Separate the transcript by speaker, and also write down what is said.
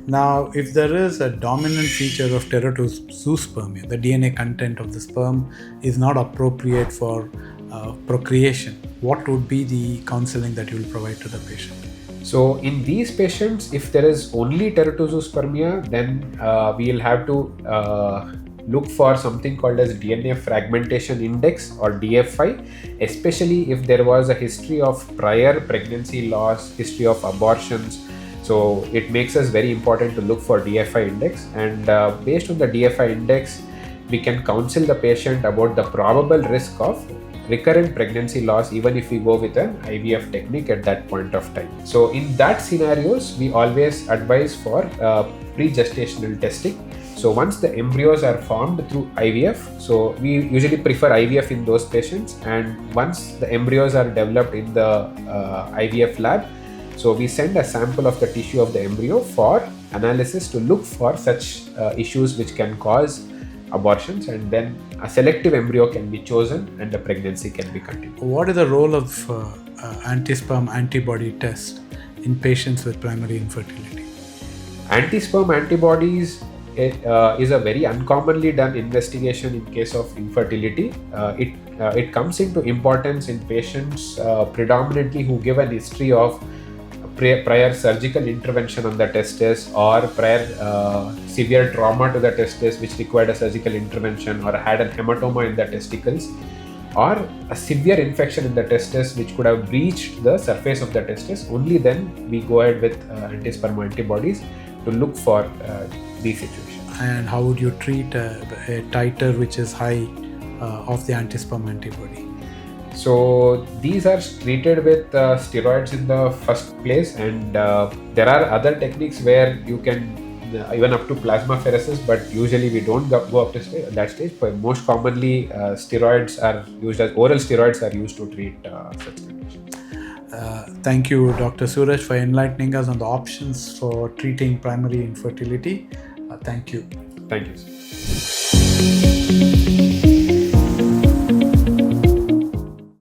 Speaker 1: Now, if there is a dominant feature of teratozoospermia, the DNA content of the sperm is not appropriate for procreation, what would be the counseling that you will provide to the patient?
Speaker 2: So in these patients, if there is only teratozoospermia, then we will have to look for something called as DNA fragmentation index or DFI, especially if there was a history of prior pregnancy loss, history of abortions. So it makes us very important to look for DFI index, and based on the DFI index, we can counsel the patient about the probable risk of recurrent pregnancy loss even if we go with an IVF technique at that point of time. So in that scenarios, we always advise for pre-gestational testing. So once the embryos are formed through IVF, so we usually prefer IVF in those patients, and once the embryos are developed in the IVF lab, so we send a sample of the tissue of the embryo for analysis to look for such issues which can cause abortions, and then a selective embryo can be chosen and the pregnancy can be continued.
Speaker 1: What is the role of anti-sperm antibody test in patients with primary infertility?
Speaker 2: Anti-sperm antibodies is a very uncommonly done investigation in case of infertility. It comes into importance in patients predominantly who give an history of prior surgical intervention on the testes, or prior severe trauma to the testes which required a surgical intervention, or had a hematoma in the testicles, or a severe infection in the testes which could have breached the surface of the testes. Only then we go ahead with anti-sperm antibodies to look for these situations.
Speaker 1: And how would you treat a titer which is high of the anti-sperm antibody?
Speaker 2: So these are treated with steroids in the first place, and there are other techniques where you can even up to plasmapheresis, but usually we don't go up to that stage. But most commonly, steroids are used as oral steroids are used to treat such conditions.
Speaker 1: Thank you, Dr. Suraj, for enlightening us on the options for treating primary infertility. Thank you.
Speaker 2: Thank you, sir.